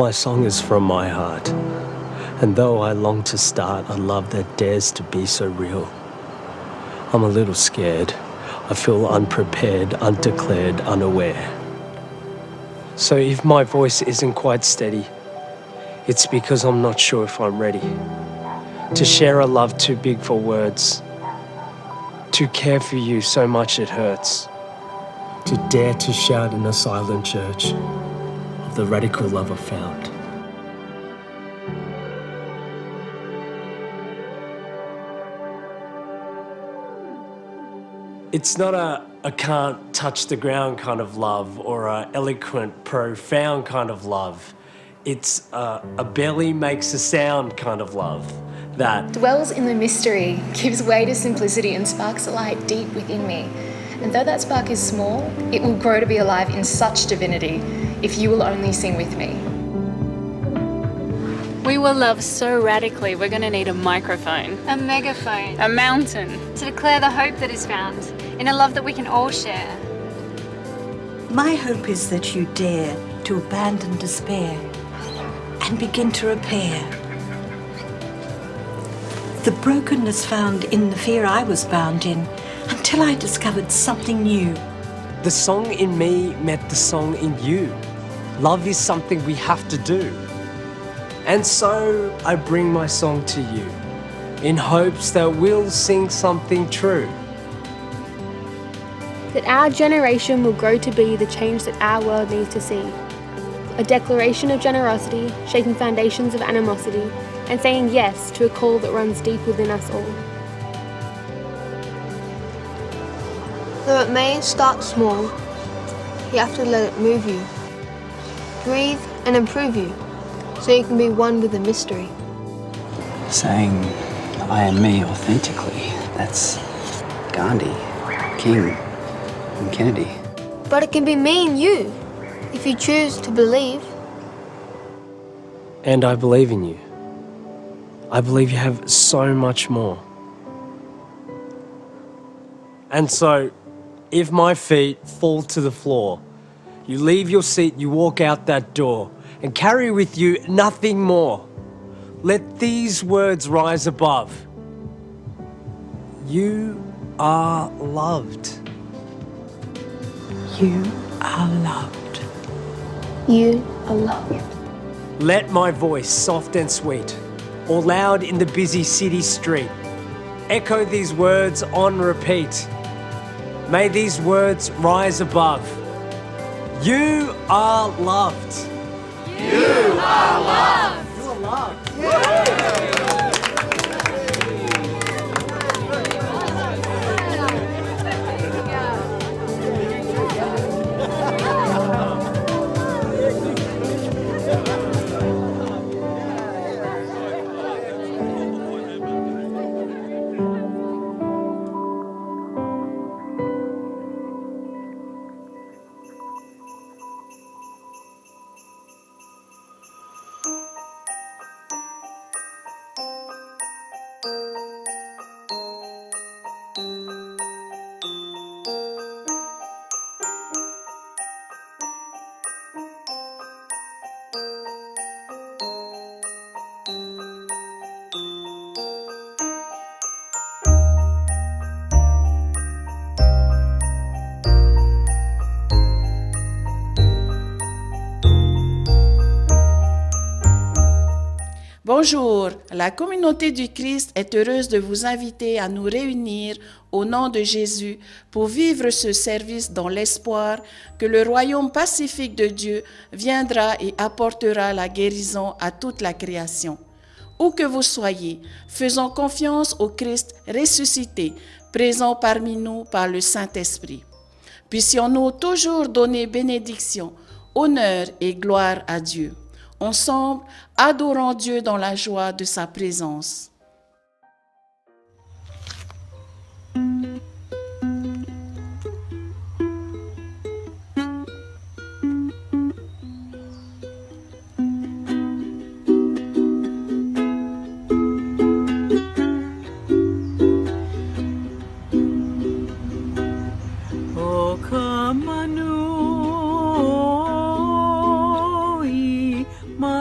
My song is from my heart, and though I long to start a love that dares to be so real, I'm a little scared. I feel unprepared, undeclared, unaware. So if my voice isn't quite steady, it's because I'm not sure if I'm ready to share a love too big for words, to care for you so much it hurts, to dare to shout in a silent church of the radical love I found. It's not a can't touch the ground kind of love or a eloquent, profound kind of love. It's a barely makes a sound kind of love that dwells in the mystery, gives way to simplicity and sparks a light deep within me. And though that spark is small, it will grow to be alive in such divinity if you will only sing with me. We will love so radically, we're going to need a microphone, a megaphone, a mountain, to declare the hope that is found in a love that we can all share. My hope is that you dare to abandon despair and begin to repair the brokenness found in the fear I was bound in until I discovered something new. the song in me met the song in you. Love is something we have to do. And so I bring my song to you in hopes that we'll sing something true. That our generation will grow to be the change that our world needs to see. A declaration of generosity, shaking foundations of animosity, and saying yes to a call that runs deep within us all. Though it may start small, you have to let it move you, breathe and improve you, so you can be one with the mystery. Saying, I am me authentically, that's Gandhi, King, and Kennedy. But it can be me and you, if you choose to believe. And I believe in you. I believe you have so much more. And so, if my feet fall to the floor, you leave your seat, you walk out that door, and carry with you nothing more. Let these words rise above. You are loved. You are loved. You are loved. Let my voice, soft and sweet, or loud in the busy city street, echo these words on repeat. May these words rise above. You are loved. You are loved. You are loved. Bonjour, la communauté du Christ est heureuse de vous inviter à nous réunir au nom de Jésus pour vivre ce service dans l'espoir que le royaume pacifique de Dieu viendra et apportera la guérison à toute la création. Où que vous soyez, faisons confiance au Christ ressuscité, présent parmi nous par le Saint-Esprit. Puissions-nous toujours donner bénédiction, honneur et gloire à Dieu. Ensemble, adorons Dieu dans la joie de sa présence. Oh, come on, my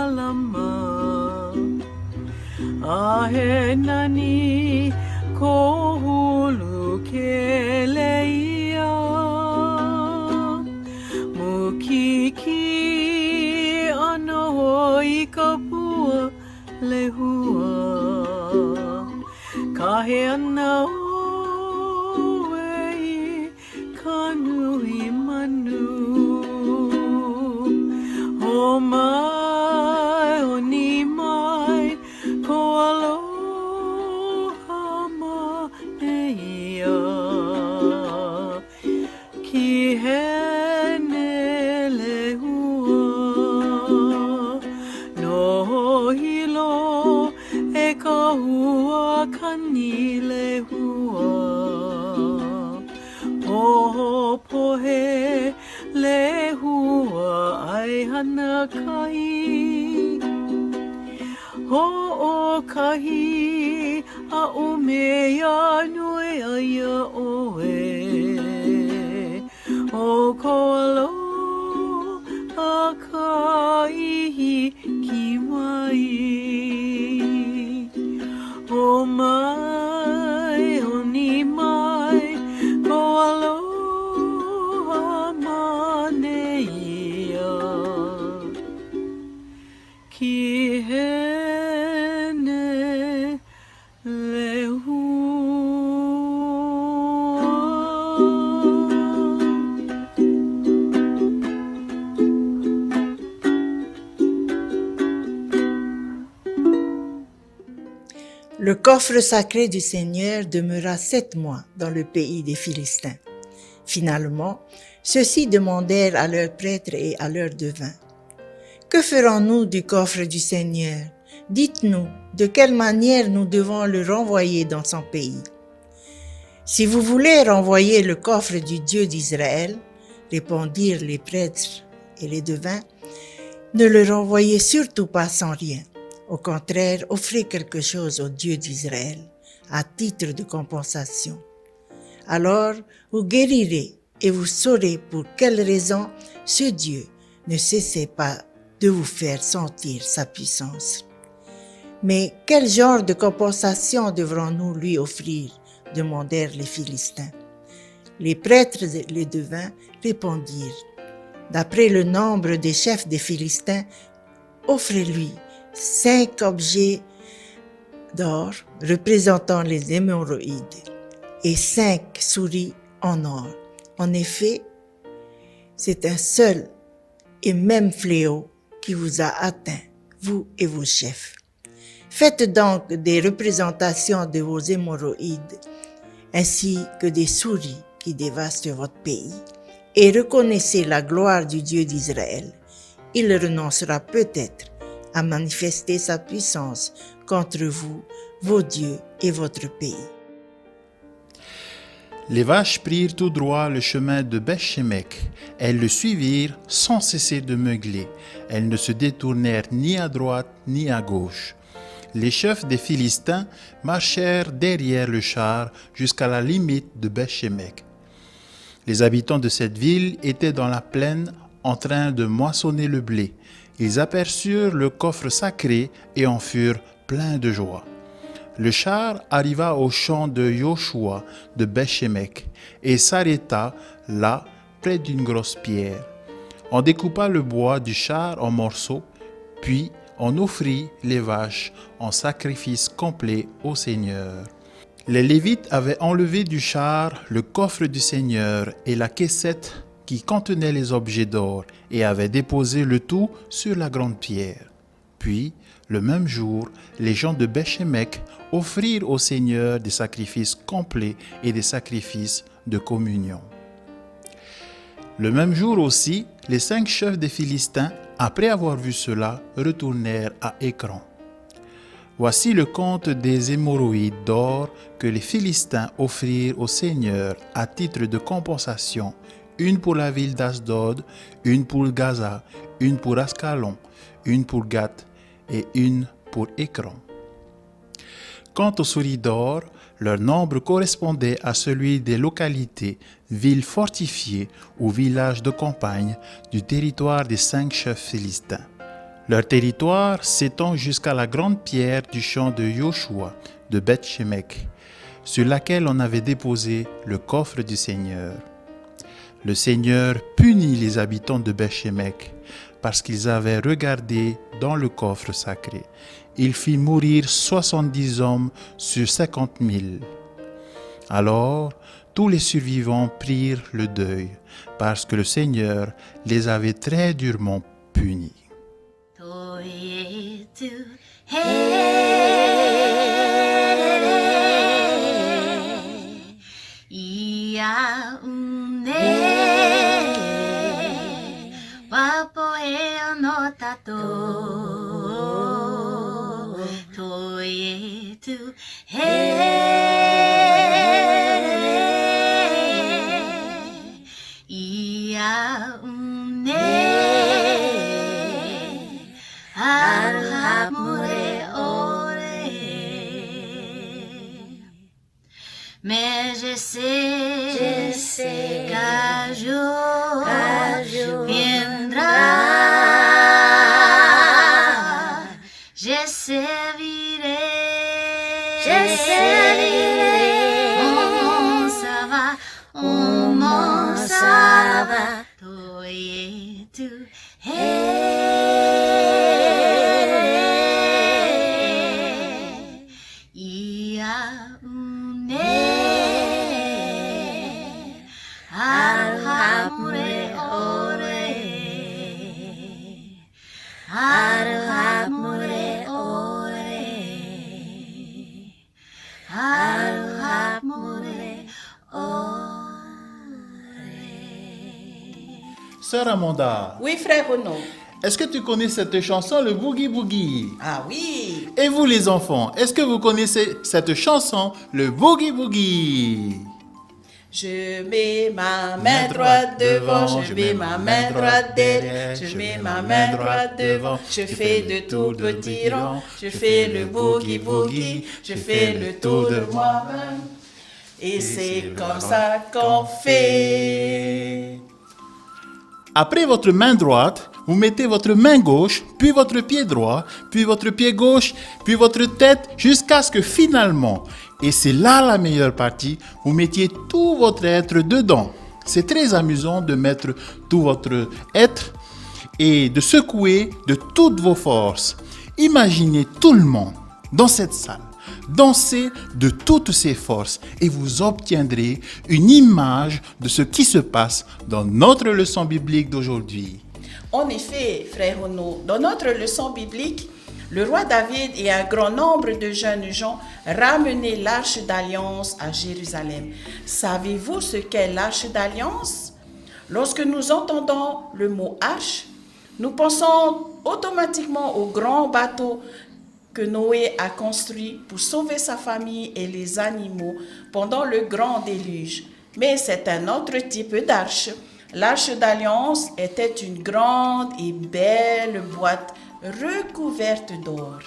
Kahenani kohulu keleia Mukiki ano I kapua lehua Kahe ana oe kanui manu O mai o ni mai ko aloha maneia ki hene lehua no hilo e ka hua kani lehua o pohe lehua ai hana kai ho o kahi a o mea nui aia oe o ko alo a kai ki mai o mai o ni mai ko aloha maneia ki hene lehua. Le coffre sacré du Seigneur demeura 7 mois dans le pays des Philistins. Finalement, ceux-ci demandèrent à leurs prêtres et à leurs devins: « Que ferons-nous du coffre du Seigneur? Dites-nous, de quelle manière nous devons le renvoyer dans son pays? » « Si vous voulez renvoyer le coffre du Dieu d'Israël, répondirent les prêtres et les devins, ne le renvoyez surtout pas sans rien. Au contraire, offrez quelque chose au Dieu d'Israël, à titre de compensation. Alors vous guérirez et vous saurez pour quelle raison ce Dieu ne cessait pas de vous faire sentir sa puissance. Mais quel genre de compensation devrons-nous lui offrir? Demandèrent les Philistins. Les prêtres et les devins répondirent: D'après le nombre des chefs des Philistins, offrez-lui 5 objets d'or représentant les hémorroïdes et 5 souris en or. En effet, c'est un seul et même fléau qui vous a atteint, vous et vos chefs. Faites donc des représentations de vos hémorroïdes ainsi que des souris qui dévastent votre pays et reconnaissez la gloire du Dieu d'Israël. Il renoncera peut-être à manifester sa puissance contre vous, vos dieux et votre pays. Les vaches prirent tout droit le chemin de Beth-Shemek. Elles le suivirent sans cesser de meugler. Elles ne se détournèrent ni à droite ni à gauche. Les chefs des Philistins marchèrent derrière le char jusqu'à la limite de Beth-Shemek. Les habitants de cette ville étaient dans la plaine en train de moissonner le blé. Ils aperçurent le coffre sacré et en furent pleins de joie. Le char arriva au champ de Yoshua de Beth-Shemek et s'arrêta là près d'une grosse pierre. On découpa le bois du char en morceaux, puis on offrit les vaches en sacrifice complet au Seigneur. Les Lévites avaient enlevé du char le coffre du Seigneur et la caissette qui contenait les objets d'or et avaient déposé le tout sur la grande pierre. Puis, le même jour, les gens de Beth-Shemek offrirent au Seigneur des sacrifices complets et des sacrifices de communion. Le même jour aussi, les 5 chefs des Philistins, après avoir vu cela, retournèrent à Écran. Voici le compte des hémorroïdes d'or que les Philistins offrirent au Seigneur à titre de compensation: une pour la ville d'Asdod, une pour Gaza, une pour Ascalon, une pour Gath et une pour Écran. Quant aux souris d'or, leur nombre correspondait à celui des localités, villes fortifiées ou villages de campagne du territoire des 5 chefs philistins. Leur territoire s'étend jusqu'à la grande pierre du champ de Joshua de Beth-Shemek, sur laquelle on avait déposé le coffre du Seigneur. Le Seigneur punit les habitants de Beth-Shemek parce qu'ils avaient regardé dans le coffre sacré. Il fit mourir 70 hommes sur 50 000. Alors, tous les survivants prirent le deuil parce que le Seigneur les avait très durement punis. Mais je sais qu'un jour viendra. Je servirai. On m'en ça va. Toi et tu. Sœur Amanda. Oui, frère Renaud. Est-ce que tu connais cette chanson, le Boogie Boogie? Ah oui. Et vous les enfants, est-ce que vous connaissez cette chanson, le Boogie Boogie? Je mets ma main droite devant, je mets ma main droite derrière, je mets ma main droite devant, je fais de tout petits ronds, je fais le boogie boogie, je fais le tour de moi-même. Et c'est comme ça qu'on fait. Après votre main droite, vous mettez votre main gauche, puis votre pied droit, puis votre pied gauche, puis votre tête, jusqu'à ce que finalement, et c'est là la meilleure partie, vous mettiez tout votre être dedans. C'est très amusant de mettre tout votre être et de secouer de toutes vos forces. Imaginez tout le monde dans cette salle danser de toutes ses forces et vous obtiendrez une image de ce qui se passe dans notre leçon biblique d'aujourd'hui. En effet, frère Renaud, dans notre leçon biblique, le roi David et un grand nombre de jeunes gens ramenaient l'arche d'alliance à Jérusalem. Savez-vous ce qu'est l'arche d'alliance? Lorsque nous entendons le mot arche, nous pensons automatiquement au grand bateau que Noé a construit pour sauver sa famille et les animaux pendant le grand déluge. Mais c'est un autre type d'arche. L'arche d'alliance était une grande et belle boîte recouverte d'or.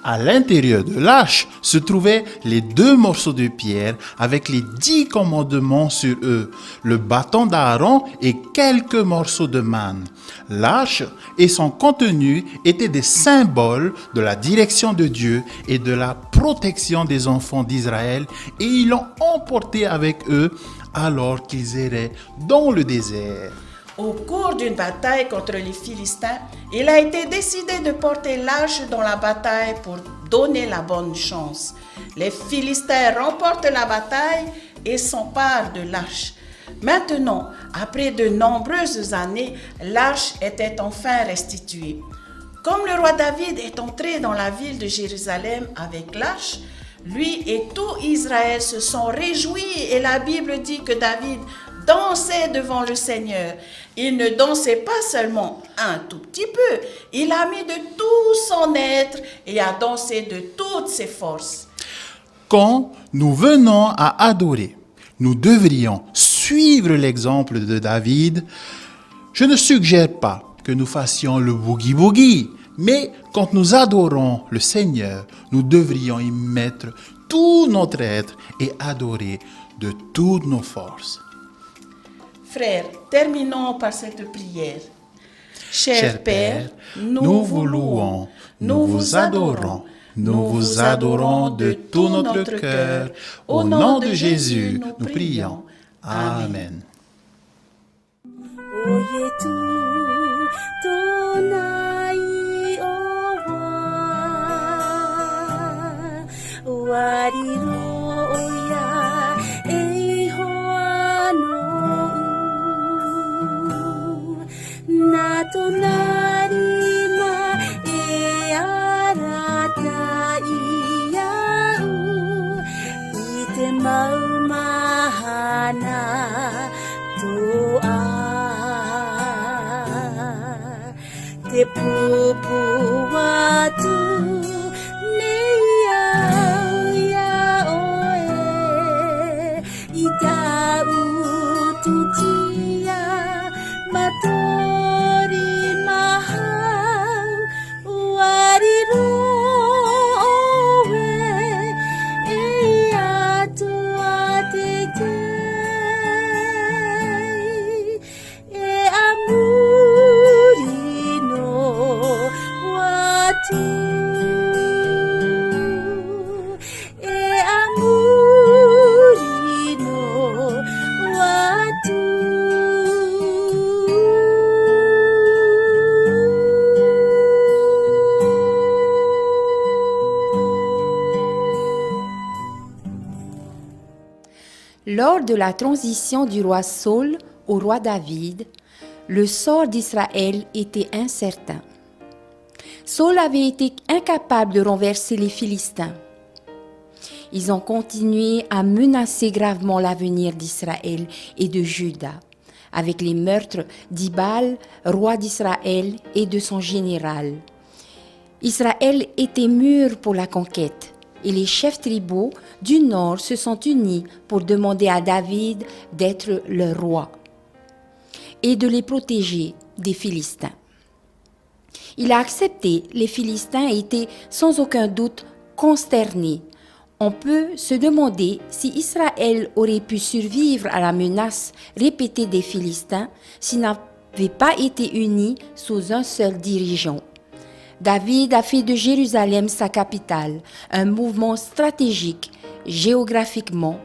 À l'intérieur de l'arche se trouvaient les 2 morceaux de pierre avec les 10 commandements sur eux, le bâton d'Aaron et quelques morceaux de manne. L'arche et son contenu étaient des symboles de la direction de Dieu et de la protection des enfants d'Israël et ils l'ont emporté avec eux alors qu'ils erraient dans le désert. Au cours d'une bataille contre les Philistins, il a été décidé de porter l'arche dans la bataille pour donner la bonne chance. Les Philistins remportent la bataille et s'emparent de l'arche. Maintenant, après de nombreuses années, l'arche était enfin restituée. Comme le roi David est entré dans la ville de Jérusalem avec l'arche, lui et tout Israël se sont réjouis et la Bible dit que David dansait devant le Seigneur. Il ne dansait pas seulement un tout petit peu, il a mis de tout son être et a dansé de toutes ses forces. Quand nous venons à adorer, nous devrions suivre l'exemple de David. Je ne suggère pas que nous fassions le boogie boogie, mais quand nous adorons le Seigneur, nous devrions y mettre tout notre être et adorer de toutes nos forces. Frères, terminons par cette prière. Cher Père, nous vous louons, nous vous adorons. Nous vous adorons de tout notre cœur. Au nom de Jésus, nous prions. Amen. Te pupu watu neia ya oe ita ututia matori mahau wariru oe eia tuatete e amurino watu e amurino watu. Lors de la transition du roi Saul au roi David, le sort d'Israël était incertain. Saul avait été incapable de renverser les Philistins. Ils ont continué à menacer gravement l'avenir d'Israël et de Juda, avec les meurtres d'Ibal, roi d'Israël, et de son général. Israël était mûr pour la conquête, et les chefs tribaux du nord se sont unis pour demander à David d'être leur roi et de les protéger des Philistins. Il a accepté. Les Philistins étaient sans aucun doute consternés. On peut se demander si Israël aurait pu survivre à la menace répétée des Philistins s'il n'avait pas été uni sous un seul dirigeant. David a fait de Jérusalem sa capitale, un mouvement stratégique, géographiquement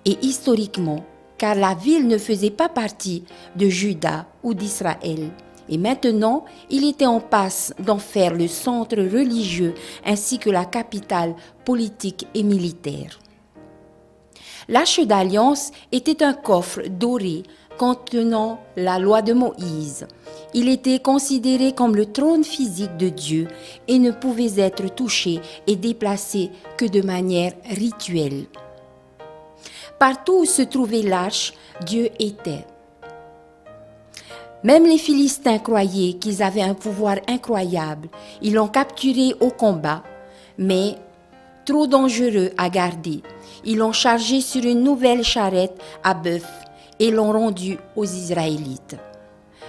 et historiquement, car la ville ne faisait pas partie de Juda ou d'Israël. Et maintenant, il était en passe d'en faire le centre religieux ainsi que la capitale politique et militaire. L'Arche d'Alliance était un coffre doré contenant la loi de Moïse. Il était considéré comme le trône physique de Dieu et ne pouvait être touché et déplacé que de manière rituelle. Partout où se trouvait l'arche, Dieu était. Même les Philistins croyaient qu'ils avaient un pouvoir incroyable. Ils l'ont capturé au combat, mais trop dangereux à garder. Ils l'ont chargé sur une nouvelle charrette à bœuf et l'ont rendu aux Israélites.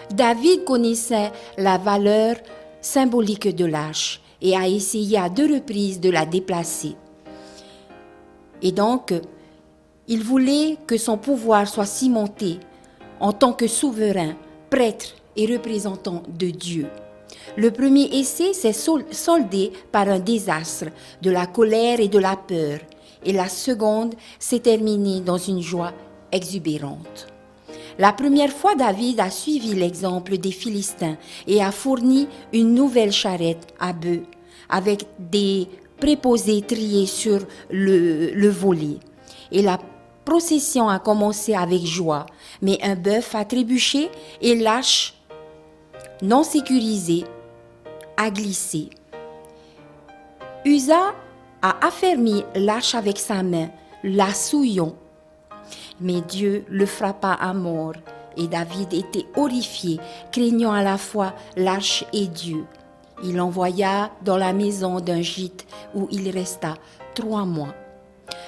David connaissait la valeur symbolique de l'arche et a essayé à 2 reprises de la déplacer. Et donc, il voulait que son pouvoir soit cimenté en tant que souverain, prêtre et représentant de Dieu. Le premier essai s'est soldé par un désastre, de la colère et de la peur, et la seconde s'est terminée dans une joie exubérante. La première fois, David a suivi l'exemple des Philistins et a fourni une nouvelle charrette à bœufs avec des préposés triés sur le volet. Et la procession a commencé avec joie, mais un bœuf a trébuché et l'arche, non sécurisée, a glissé. Uza a affermi l'arche avec sa main, la souillant. Mais Dieu le frappa à mort et David était horrifié, craignant à la fois l'arche et Dieu. Il l'envoya dans la maison d'un gîte où il resta 3 mois.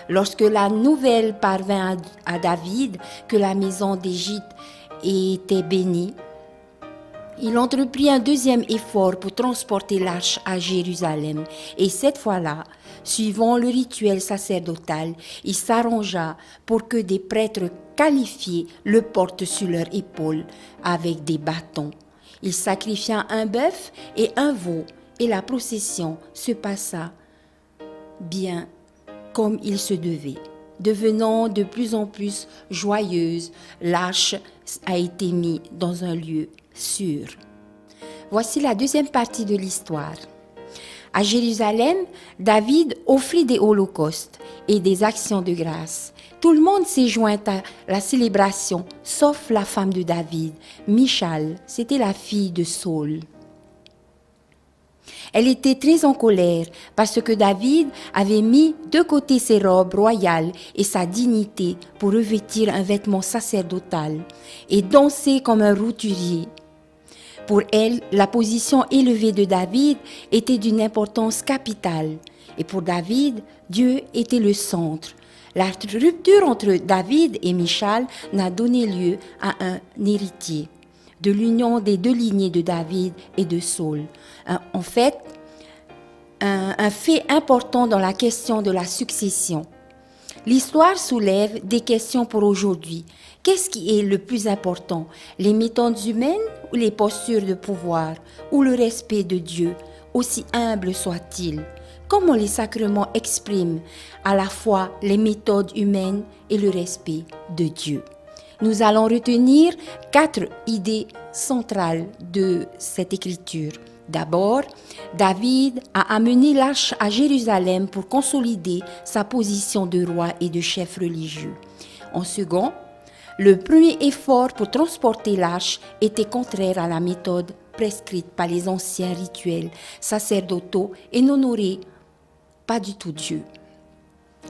Lorsque la nouvelle parvint à David que la maison des gîtes était bénie, il entreprit un deuxième effort pour transporter l'arche à Jérusalem. Et cette fois-là, suivant le rituel sacerdotal, il s'arrangea pour que des prêtres qualifiés le portent sur leurs épaules avec des bâtons. Il sacrifia un bœuf et un veau, et la procession se passa bien comme il se devait. Devenant de plus en plus joyeuse, l'arche a été mise dans un lieu sûr. Voici la deuxième partie de l'histoire. À Jérusalem, David offrit des holocaustes et des actions de grâce. Tout le monde s'est joint à la célébration, sauf la femme de David, Michal, c'était la fille de Saul. Elle était très en colère parce que David avait mis de côté ses robes royales et sa dignité pour revêtir un vêtement sacerdotal et danser comme un roturier. Pour elle, la position élevée de David était d'une importance capitale. Et pour David, Dieu était le centre. La rupture entre David et Michal n'a donné lieu à un héritier de l'union des deux lignées de David et de Saul. En fait, un fait important dans la question de la succession. L'histoire soulève des questions pour aujourd'hui. Qu'est-ce qui est le plus important, les méthodes humaines ou les postures de pouvoir, ou le respect de Dieu, aussi humble soit-il? Comment les sacrements expriment à la fois les méthodes humaines et le respect de Dieu? Nous allons retenir 4 idées centrales de cette écriture. D'abord, David a amené l'arche à Jérusalem pour consolider sa position de roi et de chef religieux. En second, le premier effort pour transporter l'arche était contraire à la méthode prescrite par les anciens rituels sacerdotaux et n'honorait pas du tout Dieu.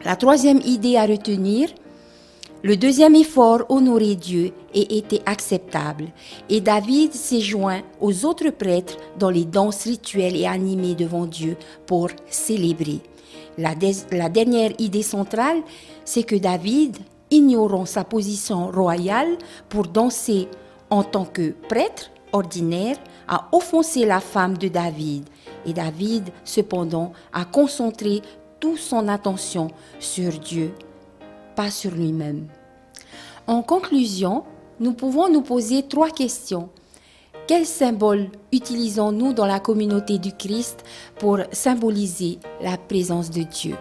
La troisième idée à retenir, le deuxième effort honorait Dieu et était acceptable, et David s'est joint aux autres prêtres dans les danses rituelles et animées devant Dieu pour célébrer. La dernière idée centrale, c'est que David, ignorant sa position royale pour danser en tant que prêtre ordinaire, a offensé la femme de David. Et David, cependant, a concentré toute son attention sur Dieu, pas sur lui-même. En conclusion, nous pouvons nous poser 3 questions. Quel symbole utilisons-nous dans la communauté du Christ pour symboliser la présence de Dieu?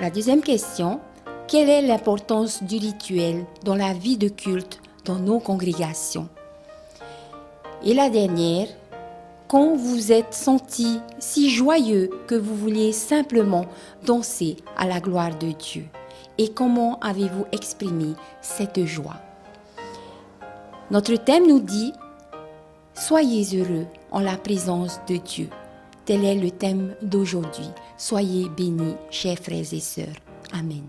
La deuxième question, quelle est l'importance du rituel dans la vie de culte dans nos congrégations? Et la dernière, quand vous êtes senti si joyeux que vous vouliez simplement danser à la gloire de Dieu? Et comment avez-vous exprimé cette joie? Notre thème nous dit « Soyez heureux en la présence de Dieu ». Tel est le thème d'aujourd'hui. Soyez bénis, chers frères et sœurs. Amen.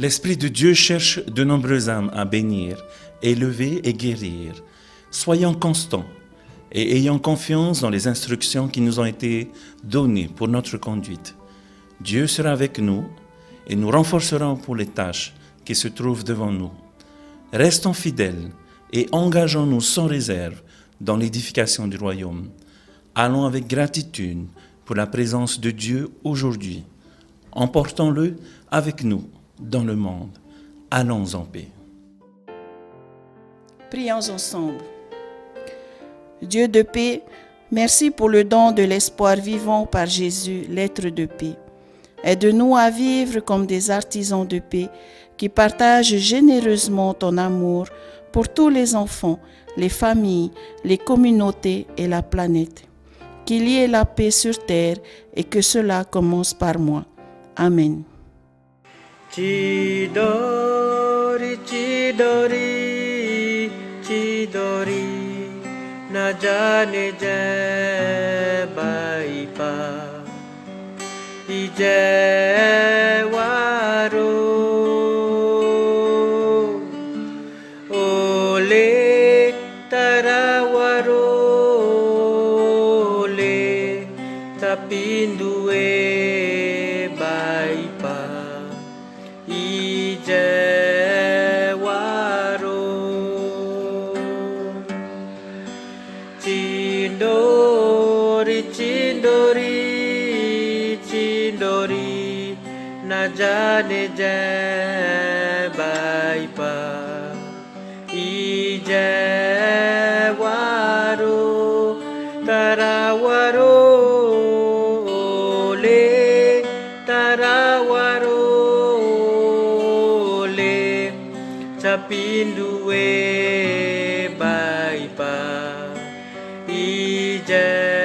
L'Esprit de Dieu cherche de nombreuses âmes à bénir, élever et guérir. Soyons constants et ayons confiance dans les instructions qui nous ont été données pour notre conduite. Dieu sera avec nous et nous renforcera pour les tâches qui se trouvent devant nous. Restons fidèles et engageons-nous sans réserve dans l'édification du royaume. Allons avec gratitude pour la présence de Dieu aujourd'hui. Emportons-le avec nous dans le monde. Allons en paix. Prions ensemble. Dieu de paix, merci pour le don de l'espoir vivant par Jésus, l'être de paix. Aide-nous à vivre comme des artisans de paix qui partagent généreusement ton amour pour tous les enfants, les familles, les communautés et la planète. Qu'il y ait la paix sur terre et que cela commence par moi. Amen. Chidori, chidori, chidori, na jane je baipa, ije waro, ole tarawaro, ole tapindue baipa. Chindori, chindori, chindori, na jane je baipa, ije waro, tarawaro, ole, tarawaro, ole, chapindue baipa, ije